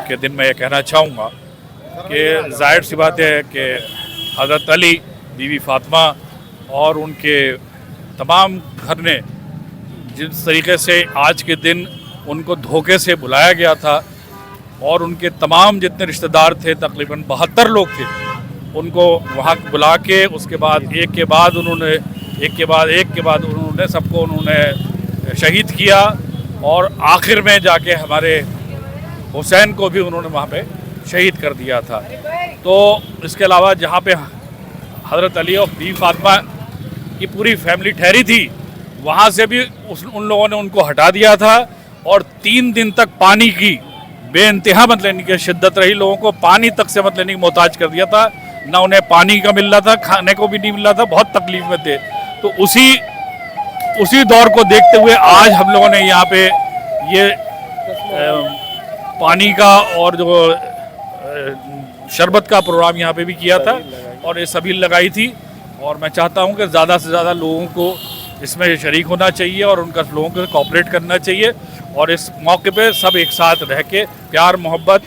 के दिन मैं ये कहना चाहूँगा कि ज़ाहिर सी बात है कि हज़रत अली, बीवी फ़ातिमा और उनके तमाम घर ने जिस तरीके से आज के दिन उनको धोखे से बुलाया गया था और उनके तमाम जितने रिश्तेदार थे, तकरीबन 72 लोग थे, उनको वहाँ बुला के उसके बाद एक के बाद उन्होंने सबको उन्होंने शहीद किया और आखिर में जाके हमारे हुसैन को भी उन्होंने वहाँ पे शहीद कर दिया था। तो इसके अलावा जहाँ पे हज़रत अली और बीवी फ़ातिमा की पूरी फैमिली ठहरी थी, वहाँ से भी उन लोगों ने उनको हटा दिया था और 3 दिन तक पानी की बेइंतहा मत लेने की शिद्दत रही, लोगों को पानी तक से मत लेने की मोहताज कर दिया था, ना उन्हें पानी का मिल रहा था, खाने को भी नहीं मिल रहा था, बहुत तकलीफ में थे। तो उसी दौर को देखते हुए आज हम लोगों ने यहाँ पे ये पानी का और जो शरबत का प्रोग्राम यहाँ पे भी किया था और ये सभी लगाई थी। और मैं चाहता हूँ कि ज़्यादा से ज़्यादा लोगों को इसमें शरीक होना चाहिए और उनका लोगों को कोऑपरेट करना चाहिए और इस मौके पे सब एक साथ रह के प्यार मोहब्बत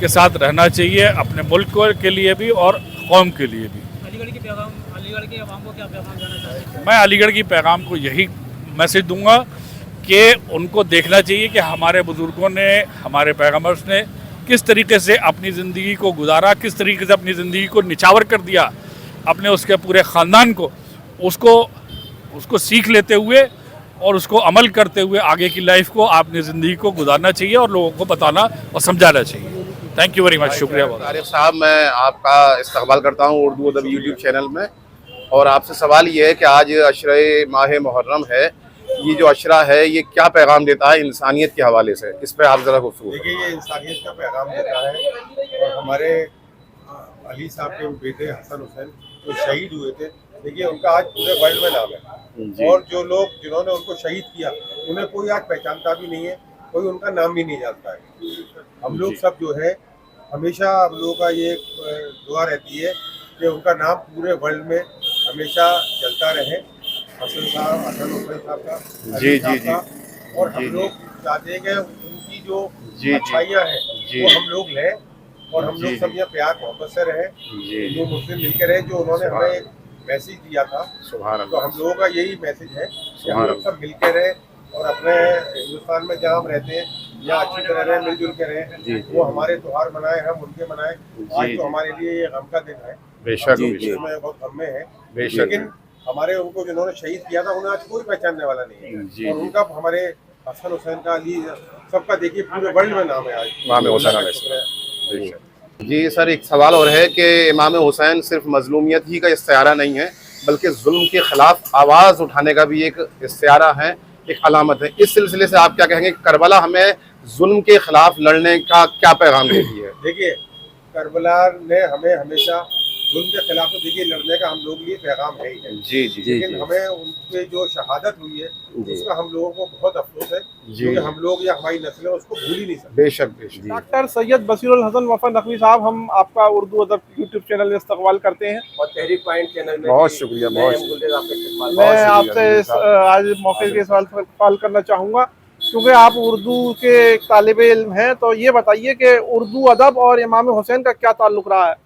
के साथ रहना चाहिए, अपने मुल्क के लिए भी और कौम के लिए भी। अलीगढ़ के अवाम को क्या पैगाम देना चाहते हैं? मैं अलीगढ़ की पैगाम को यही मैसेज दूंगा कि उनको देखना चाहिए कि हमारे बुज़ुर्गों ने, हमारे पैगम्बर्स ने किस तरीके से अपनी ज़िंदगी को गुजारा, किस तरीके से अपनी ज़िंदगी को निछावर कर दिया, अपने उसके पूरे ख़ानदान को, उसको सीख लेते हुए और उसको अमल करते हुए आगे की लाइफ को अपनी ज़िंदगी को गुजारना चाहिए और लोगों को बताना और समझाना चाहिए। थैंक यू वेरी मच, शुक्रिया बहुत। तारिक साहब, मैं आपका इस्तकबाल करता हूँ उर्दू अदब यूट्यूब चैनल में और आपसे सवाल ये है कि आज अशरे माह मुहर्रम है, ये जो अशरा है ये क्या पैगाम देता है इंसानियत के हवाले से, इस पर आप ज़रा गुफ्तगू। देखिए, ये इंसानियत का पैगाम देता है और हमारे अली साहब के बेटे हसन हुसैन जो शहीद हुए थे, देखिए उनका आज पूरे वर्ल्ड में नाम है और जो लोग जिन्होंने उनको शहीद किया उन्हें कोई आज पहचानता भी नहीं है, कोई उनका नाम भी नहीं जानता है। हम लोग सब जो है हमेशा हम लोगों का ये दुआ रहती है कि उनका नाम पूरे वर्ल्ड में हमेशा चलता रहे, हसन हुसैन साहब का, जी जी जी। और हम लोग चाहते हैं कि उनकी जो अच्छाइयाँ हैं वो हम लोग लें और हम लोग सब यहाँ प्यार मोहब्बत से रहें, जो मुस्लिम मिलकर रहे, जो उन्होंने हमें एक मैसेज दिया था। तो हम लोगों का यही मैसेज है कि हम लोग सब मिलकर रहें और अपने हिंदुस्तान में जहाँ हम रहते हैं यहाँ अच्छी तरह रहें, मिलजुल के रहें, वो हमारे त्योहार मनाएं, हम उनके मनाएं। आज तो हमारे लिए ये गम का दिन है, बेशक में बहुत गम में है, लेकिन हमारे उनको जिन्होंने शहीद किया था उन्हें आज कोई पहचानने वाला नहीं है और उनका हमारे हसन हुसैन का, अली सबका देखिए पूरे वर्ल्ड में नाम है आज। इमाम हुसैन जी। सर, एक सवाल और है कि इमाम हुसैन सिर्फ मजलूमियत ही का इस्तिआरा नहीं है बल्कि जुल्म के खिलाफ आवाज़ उठाने का भी एक इस्तिआरा है, एक अलामत है। इस सिलसिले से आप क्या कहेंगे, करबला हमें जुल्म के खिलाफ लड़ने का क्या पैगाम देती है? देखिए, करबला ने हमें हमेशा जुल्म के खिलाफ तो देखिए लड़ने का हम लोग लिए पैगाम है ही है। जी जी। लेकिन हमें उनके जो शहादत हुई है उसका हम लोगों को बहुत अफसोस है, क्योंकि हम लोग या हमारी नस्लें उसको भूल ही नहीं सकते। बेशक बेशक। डॉक्टर सैयद बसीरुल हसन वफा नकवी साहब, हम आपका उर्दू अदब यूट्यूब चैनल में इस्तकबाल करते हैं और तहरीक पॉइंट चैनल में बहुत शुक्रिया। मैं आपसे आज मौके के सवाल करना चाहूँगा, क्योंकि आप उर्दू के एक तालिब इल्म हैं, तो ये बताइए कि उर्दू अदब और इमाम हुसैन का क्या ताल्लुक़ रहा है?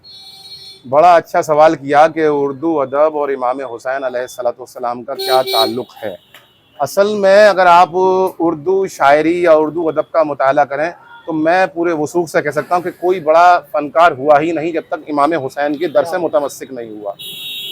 बड़ा अच्छा सवाल किया कि उर्दू अदब और इमाम हुसैन अलैहिस्सलाम का क्या ताल्लुक़ है। असल में अगर आप उर्दू शायरी या उर्दू अदब का मुताला करें तो मैं पूरे वसूख से कह सकता हूँ कि कोई बड़ा फ़नकार हुआ ही नहीं जब तक इमाम हुसैन के दर से मुतमस्सिक नहीं हुआ।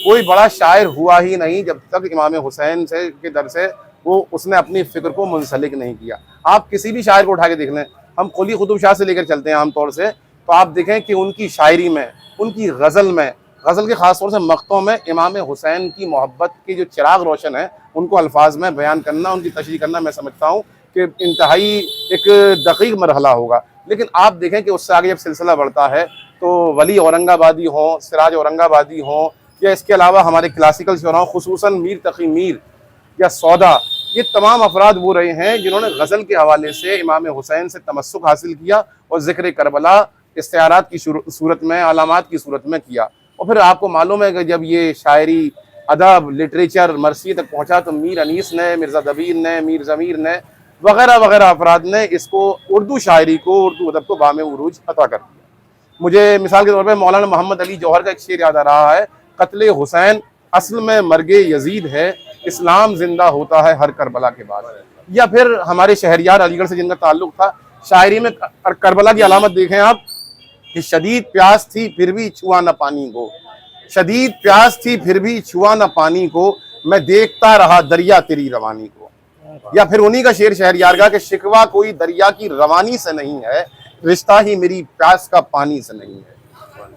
कोई बड़ा शायर हुआ ही नहीं जब तक इमाम हुसैन से के दर से उसने अपनी फ़िक्र को मुंसलिक नहीं किया। आप किसी भी शायर को उठा के देख लें, हम कुली कुतुब शाह से लेकर चलते हैं आमतौर से, तो आप देखें कि उनकी शायरी में, उनकी गज़ल में, गज़ल के ख़ास तौर से मक़तों में इमाम हुसैन की मोहब्बत की जो चिराग रोशन है उनको अल्फाज में बयान करना, उनकी तशरीह करना, मैं समझता हूँ कि इंतहाई एक दक़ीक़ मरहला होगा। लेकिन आप देखें कि उससे आगे जब सिलसिला बढ़ता है तो वली औरंगाबादी हों, सिराज औरंगाबादी हों, या इसके अलावा हमारे क्लासिकल शुराओं ख़ुसूसन मीर तक़ी मीर या सौदा, ये तमाम अफराद वो रहे हैं जिन्होंने गज़ल के हवाले से इमाम हुसैन से तमस्सुक हासिल किया और ज़िक्र करबला इस्तिआरात की सूरत में, अलामात की सूरत में किया। और फिर आपको मालूम है कि जब ये शायरी, अदब, लिटरेचर मरसी तक पहुँचा तो मीर अनीस ने, मिर्ज़ा दबीर ने, मीर ज़मीर ने वगैरह वगैरह अफराद ने इसको उर्दू शायरी को, उर्दू अदब को बामे उरूज अता कर दिया। मुझे मिसाल के तौर पे मौलाना मोहम्मद अली जौहर का एक शेर याद आ रहा है, कत्ले हुसैन असल में मर्गे यजीद है, इस्लाम जिंदा होता है हर करबला के बाद। या फिर हमारे शहरियार अलीगढ़ से जिनका ताल्लुक था, शायरी में करबला की अलामत देखें आप कि शदीद प्यास थी फिर भी छुआ न पानी को, शदीद प्यास थी फिर भी छुआ न पानी को, मैं देखता रहा दरिया तेरी रवानी को। या फिर उन्हीं का शेर शहरियार का कि शिकवा कोई दरिया की रवानी से नहीं है, रिश्ता ही मेरी प्यास का पानी से नहीं है।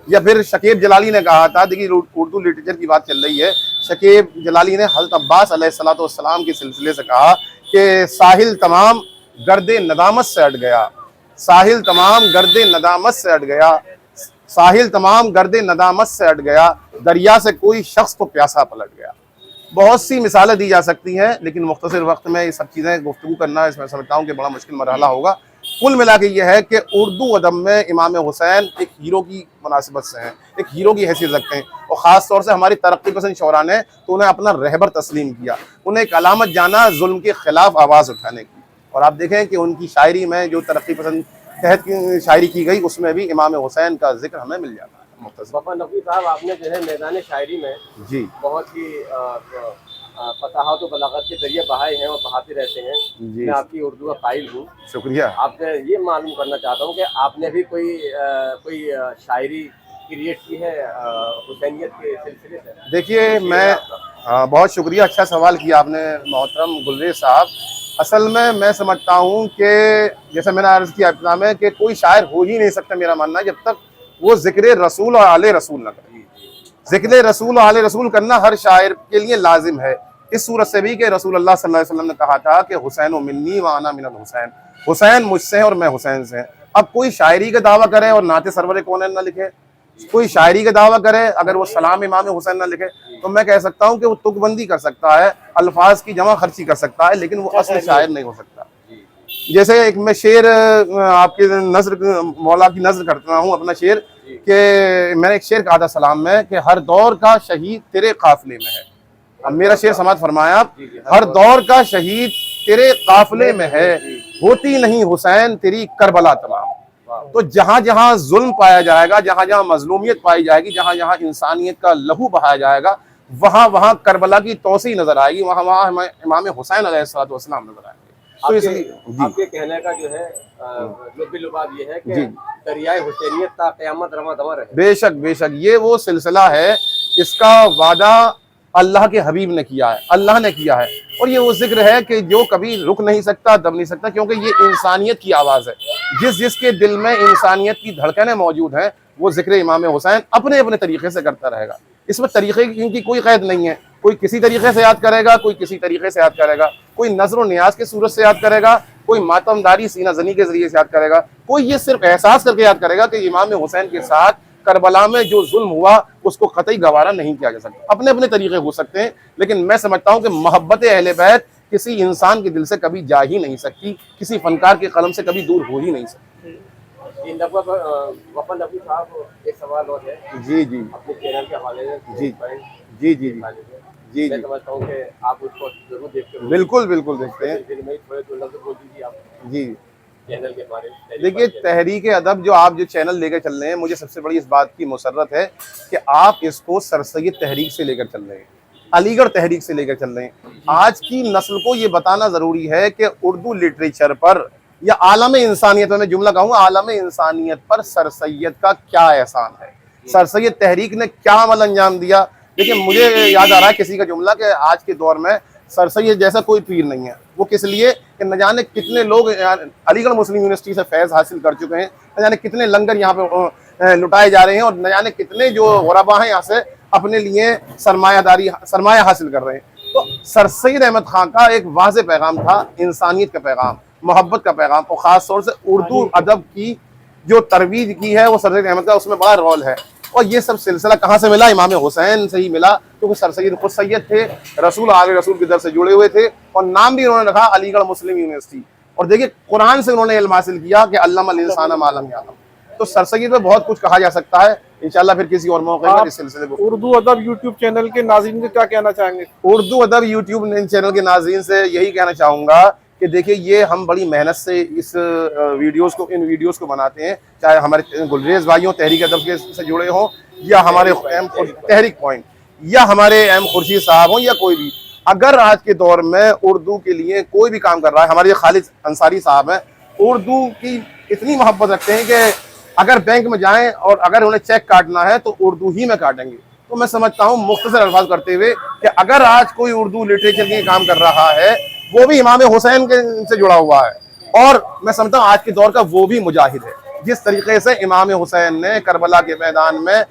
या फिर शकीब जलाली ने कहा था, देखिए उर्दू लिटरेचर की बात चल रही है, शकीब जलाली ने हज़रत अब्बास अलैहिस्सलाम के सिलसिले से कहा कि साहिल तमाम गर्दे नदामत से अट गया, साहिल तमाम गर्दे नदामत से अट गया, साहिल तमाम गर्दे नदामत से अट गया, दरिया से कोई शख्स तो प्यासा पलट गया। बहुत सी मिसालें दी जा सकती हैं, लेकिन मुख्तसर वक्त में ये सब चीज़ें गुफ्तगू करना इसमें समझता हूँ कि बड़ा मुश्किल मरहला होगा। कुल मिला के ये है कि उर्दू अदब में इमाम हुसैन एक हीरो की मुनासिबत से हैं, एक हीरो की हैसियत रखते हैं, और ख़ास तौर से हमारी तरक्की पसंद शौरा ने तो उन्हें अपना रहबर तस्लीम किया, उन्हें एक अलामत जाना जुल्म के ख़िलाफ़ आवाज़ उठाने की। और आप देखें कि उनकी शायरी में जो तरक्की पसंद तहत की शायरी की गई, उसमें भी इमाम हुसैन का जिक्र हमें मिल जाता है। वफा नकवी साहब, आपने जो है मैदान शायरी में जी बहुत ही फसाहत और बलागत के जरिए बहाए हैं और बहाते रहते हैं। जी, मैं आपकी उर्दू का कायल हूँ। शुक्रिया। आपसे ये मालूम करना चाहता हूँ कि आपने भी कोई शायरी क्रिएट की है हुसैनियत के सिलसिले से? देखिए मैं बहुत शुक्रिया, अच्छा सवाल किया आपने मोहतरम गुलरेज साहब। असल में मैं समझता हूँ कि जैसे मैंने अर्ज़ किया इब्तिदा में कि कोई शायर हो ही नहीं सकता, मेरा मानना है, जब तक वो ज़िक्र रसूल और आले रसूल न करे। ज़िक्र रसूल और आले रसूल करना हर शायर के लिए लाजिम है, इस सूरत से भी कि रसूल अल्लाह सल्लल्लाहु अलैहि वसल्लम ने कहा था कि हुसैन व मिन्नी व आना मिनल हुसैन, हुसैन मुझसे हैं और मैं हुसैन से। अब कोई शायरी का दावा करे और नाते सरवर कौनैन न लिखे, कोई शायरी का दावा करे अगर वो सलाम इमाम हुसैन न लिखे, तो मैं कह सकता हूँ कि वो तुकबंदी कर सकता है, अल्फाज की जमा खर्ची कर सकता है, लेकिन वो असल शायर नहीं हो सकता। जैसे एक मैं शेर आपके नज़र मौला की नज़र करता हूँ, अपना शेर, कि मैंने एक शेर कहा था सलाम में कि हर दौर का शहीद तेरे काफिले में है। अब मेरा शेर समाज फरमाया आप, हर दौर का शहीद तेरे काफिले में है, होती नहीं हुसैन तेरी करबला तमाम। तो जहां जहां जुल्म पाया जाएगा, जहां जहां मजलूमियत पाई जाएगी, जहां जहां इंसानियत का लहू बहाया जाएगा, वहां वहां करबला की तौसी नजर आएगी, वहां वहां इमाम हुसैन अलैहिस्सलाम नजर आएंगे। तो इसलिए आपके कहने का जो है लुबाब ये है कि दरियाए हुसैनियत ता क़यामत रमा दमा रहे। बेशक बेशक, ये वो सिलसिला है, इसका वादा अल्लाह के हबीब ने किया है, अल्लाह ने किया है, और ये वो जिक्र है कि जो कभी रुक नहीं सकता, दब नहीं सकता, क्योंकि ये इंसानियत की आवाज़ है। जिसके दिल में इंसानियत की धड़कनें मौजूद हैं, वो जिक्र इमाम हुसैन अपने अपने तरीके से करता रहेगा। इसमें तरीके की कोई कैद नहीं है, कोई किसी तरीके से याद करेगा, कोई किसी तरीके से याद करेगा, कोई नजर और नियाज के सूरत से याद करेगा, कोई मातमदारी सीना जनी के जरिए से याद करेगा, कोई ये सिर्फ एहसास करके याद करेगा कि इमाम हुसैन के साथ करबला में जो जुल्म हुआ उसको कतई गवारा नहीं किया जा सकता। अपने अपने तरीके हो सकते हैं, लेकिन मैं समझता हूँ कि मोहब्बत अहले बैत किसी इंसान के दिल से कभी जा ही नहीं सकती, किसी फनकार के कलम से कभी दूर हो ही नहीं सकती। वफा नकवी साहब, एक सवाल और है जी जी अपने चैनल के हवाले से। जी जी जी जी मैं समझता हूँ कि आप उसको जरूर देखते हो। बिल्कुल बिल्कुल देखते हैं थोड़े तो लफ्ज़ बोल दीजिए आप जी। चैनल के बारे में। देखिए, तहरीक अदब जो आप जो चैनल लेकर चल रहे हैं, मुझे सबसे बड़ी इस बात की मुसर्रत है कि आप इसको सरसैयद तहरीक से लेकर चल रहे हैं, अलीगढ़ तहरीक से लेकर चल रहे हैं। आज की नस्ल को ये बताना ज़रूरी है कि उर्दू लिटरेचर पर या आलम इंसानियत, में जुमला कहूँगा, आलम इंसानियत पर सरसैयद का क्या एहसान है, सरसैयद तहरीक ने क्या अमल अंजाम दिया। देखिए, मुझे याद आ रहा है किसी का जुमला कि आज के दौर में सरसैयद जैसा कोई पीर नहीं है। वो किस लिए कि न जाने कितने लोग अलीगढ़ मुस्लिम यूनिवर्सिटी से फैज़ हासिल कर चुके हैं, न जाने कितने लंगर यहाँ पे लुटाए जा रहे हैं, और न जाने कितने जो गुरबा हैं यहाँ से अपने लिए सरमाया हासिल कर रहे हैं। तो सर सैयद अहमद खान का एक वाज़ेह पैगाम था, इंसानियत का पैगाम, मोहब्बत का पैगाम, और ख़ास तौर से उर्दू अदब की जो तरवीज की है वो सर सैयद अहमद का उसमें बड़ा रोल है। और ये सब सिलसिला कहाँ से मिला? इमाम हुसैन से ही मिला, क्योंकि सर सैयद खुद सैयद थे, रसूल आले रसूल के दर से जुड़े हुए थे, और नाम भी उन्होंने रखा अलीगढ़ मुस्लिम यूनिवर्सिटी। और देखिए, कुरान से उन्होंने इल्म हासिल किया कि अल्लमल इंसान मा लम यालम। तो सर सैयद में बहुत कुछ कहा जा सकता है, इंशाल्लाह फिर किसी और मौके पर इस सिलसिले को। उर्दू अदब यूट्यूब चैनल के नाज़रीन को क्या कहना चाहेंगे? उर्दू अदब यूट्यूब चैनल के नाज़रीन से यही कहना चाहूँगा कि देखिए ये हम बड़ी मेहनत से इस इन वीडियोस को बनाते हैं, चाहे हमारे गुलरेज भाई हों तहरीक अदब के से जुड़े हों, या हमारे तहरीक पॉइंट, या हमारे एम खुर्शीद साहब हों, या कोई भी। अगर आज के दौर में उर्दू के लिए कोई भी काम कर रहा है, हमारे खालिद अंसारी साहब हैं, उर्दू की इतनी मोहब्बत रखते हैं कि अगर बैंक में जाएं और अगर उन्हें चेक काटना है तो उर्दू ही में काटेंगे। तो मैं समझता हूँ मुख्तसर अल्फाज करते हुए कि अगर आज कोई उर्दू लिटरेचर के काम कर रहा है, वो भी इमाम हुसैन के से जुड़ा हुआ है, और मैं समझता हूँ आज के दौर का वो भी मुजाहिद है। जिस तरीके से इमाम हुसैन ने करबला के मैदान में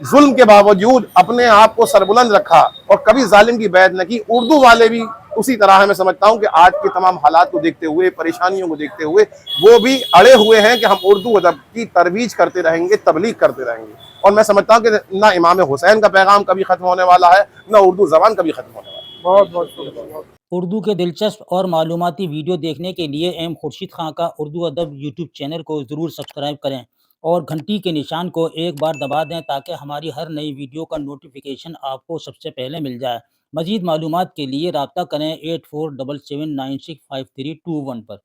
जुल्म के बावजूद अपने आप को सरबुलंद रखा और कभी जालिम की बैत न की, उर्दू वाले भी उसी तरह है। मैं समझता हूँ कि आज के तमाम हालात को देखते हुए, परेशानियों को देखते हुए, वो भी अड़े हुए हैं कि हम उर्दू अदब की तरवीज करते रहेंगे, तबलीग करते रहेंगे। और मैं समझता हूँ कि ना इमाम हुसैन का पैगाम कभी खत्म होने वाला है, ना उर्दू जबान कभी खत्म होने वाला है। बहुत बहुत शुक्रिया। उर्दू के दिलचस्प और मालूमाती वीडियो देखने के लिए एम खुर्शीद खां का उर्दू अदब यूट्यूब चैनल को ज़रूर सब्सक्राइब करें और घंटी के निशान को एक बार दबा दें ताकि हमारी हर नई वीडियो का नोटिफिकेशन आपको सबसे पहले मिल जाए। मज़ीद मालूमात के लिए रब्ता करें 8477965321 पर।